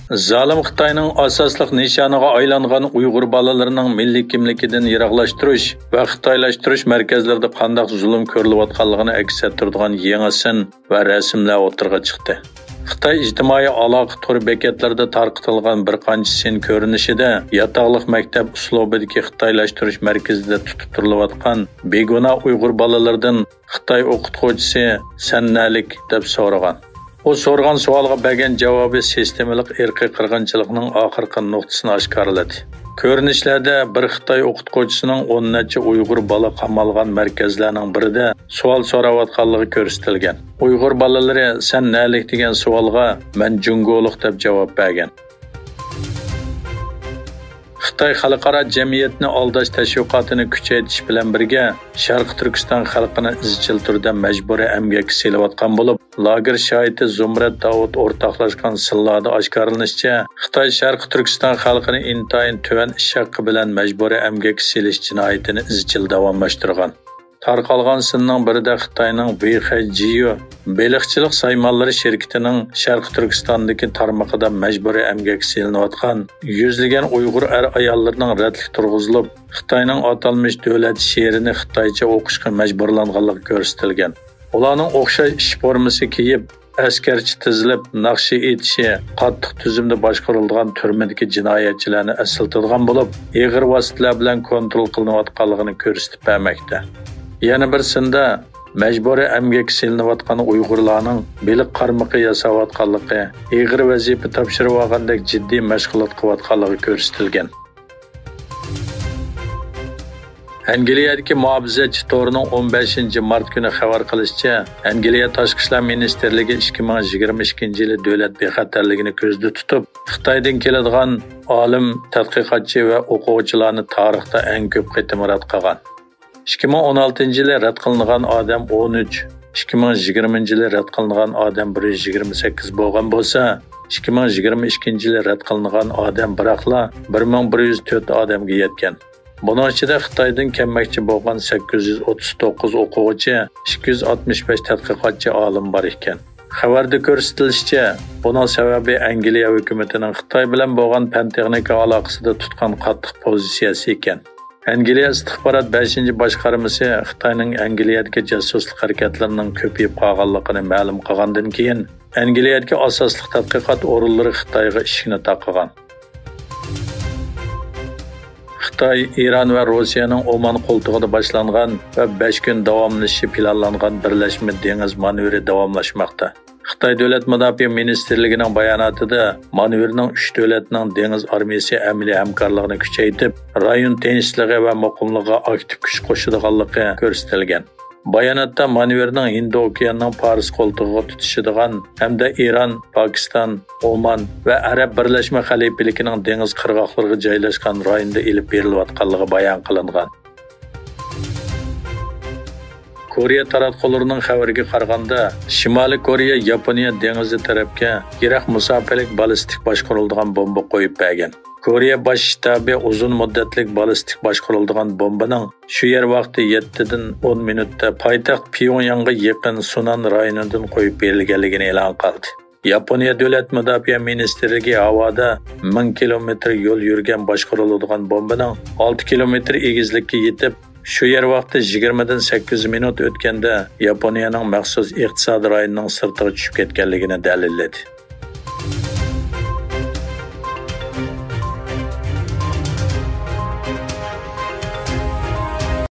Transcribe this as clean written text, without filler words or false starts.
Zalim Xitoyning asosliq nishoniga aylangan Uyg'ur bolalarining milliy kimligidan yiroqlashtirish va xitoylashtirish markazlarida qanday zulm ko'rilayotganligini aks ettiradigan yangi sin va rasmlar o'tirg'a chiqdi. Xitoy ijtimoiy aloqa tur bekatlarida tarqatilgan bir qancha sin ko'rinishida yatoqliq maktab uslubidagi xitoylashtirish markazida tutib turilayotgan begona Uyg'ur bolalaridan Xitoy o'qituvchisi sannalik deb so'ragan. O so'rgan savolga bergan javobi sistemalik irqiy qirg'inchilikning oxirgi nuqtasini oshkorladi. Ko'rinishlarda bir Xitoy o'qituvchisining 10 necha Uyg'ur bola qamalgan markazlarning birida savol so'rayotganligi ko'rsatilgan. Uyg'ur bolalari "Sen nalik?" degan savolga "Men jungoliq" deb javob bergan. Xitoy xalqaro jamiyatni aldash tashviqotini kuchaytirish bilan birga Sharq Turkiston xalqini izchil turda majburiy emgakka selayotgan bo'lib, lager shoidi Zumrat Davud o'rtoqlashgan sillarda oshkorlanishicha, Xitoy Sharq Turkiston xalqini intayin tuvan ish haqqi bilan majburiy emgakka selish jinoyatini izchil davomlashtirgan. Tarqalgan sinning birida Xitoyning BHJIO beliqchilik saymonlari shirkatining Sharq Turkistondagi tarmoqida majburiy emgakka selinayotgan yuzlagan Uyg'ur ayollarning radlik turg'izilib, Xitoyning atalmish davlat she'rini xitoycha o'qishga majburlanganligi ko'rsatilgan. Ularning o'xshash ish formasi kiyib, askarcha tizilib, naqshi etishi qattiq tuzumda boshqarilgan turmadagi jinoyatchilarni asıltadigan bo'lib, ig'ir vositalar bilan kontrol qilinayotganligini ko'rsatib bermoqda. Yana bir sında majburiy emgakka selinayotgan Uyg'urlarning beliq qarmoqi yasayotganligi, ig'ir vazifa topshirib olgandek jiddiy mashg'ulot qilayotganligi ko'rsatilgan. Angliyadagi muofizachi to'rining 15 mart kuni xabar qilishicha, Angliya Tashqi ishlar ministrligi 2022-yili davlat bexatarligini ko'zda tutib, Xitoydan keladigan olim, tadqiqotchi va o'quvchilarni tarixda eng ko'p qitim rad qilgan. 2016-yili rad qilingan odam 13, 2020-yili rad qilingan odam 128 bo'lgan bo'lsa, 2022-yili rad qilingan odam biroqla 1104 odamga yetgan. Buning ichida Xitoydan kelmoqchi bo'lgan 839 o'quvchi, 265 tadqiqotchi olim bor ekan. Xabarda ko'rsatilishicha, buning sababi Angliya hukumatining Xitoy bilan bo'lgan fan-texnika aloqasida tutgan qattiq pozitsiyasi ekan. Angliya istixborot 5-boshqarmasi Xitoyning Angliyadagi jasuslik harakatlarining ko'payib qolganligini ma'lum qilgandan keyin, Angliyadagi asosli tadqiqot o'rinlari Xitoyga ishini taqagan. Xitoy, Iran va Rossiyaning Oman qo'ltig'ida boshlangan va 5 kun davomlashishi planlangan birlashma dengiz manevri davomlashmoqda. Xitoy Davlat Mudofaa Ministrligining bayonotida manevrning 3 davlatning dengiz armiyasi amaliy hamkorligini kuchaytirib, rayon tinchligi va muqimligiga aktiv kuch qo'shadiganligi ko'rsatilgan. Bayonotda manevrning Hind okeanining Fors qo'ltig'iga tutishadigan hamda Iran, Pokiston, Oman va Arab Birlashma Xalifaligining dengiz qirg'oqlariga joylashgan rayonda ilib berilayotganligi bayon qilingan. Koreya taratqullarining xabariga qaraganda, Shimoliy Koreya Yaponiya dengizi tarafga yirik musofirlik ballistik boshqariladigan bomba qo'yib bergan. Koreya bosh shtabi uzun muddatlik ballistik boshqariladigan bombaning shu yer vaqti 7 dan 10 minutda poytaxt Pyongyangga yaqin Sunan rayonidan qo'yib berilganligini e'lon qildi. Yaponiya Davlat Mudofaa Ministrligi havoda 1000 kilometr yo'l yurgan boshqariladigan bombaning 6 kilometr egizlikka yetib, shu yer vaqti 20 dan 8 minut o'tganda Yaponiyaning maxsus iqtisodiy rayonining sirtiga tushib ketganligini dalilladi.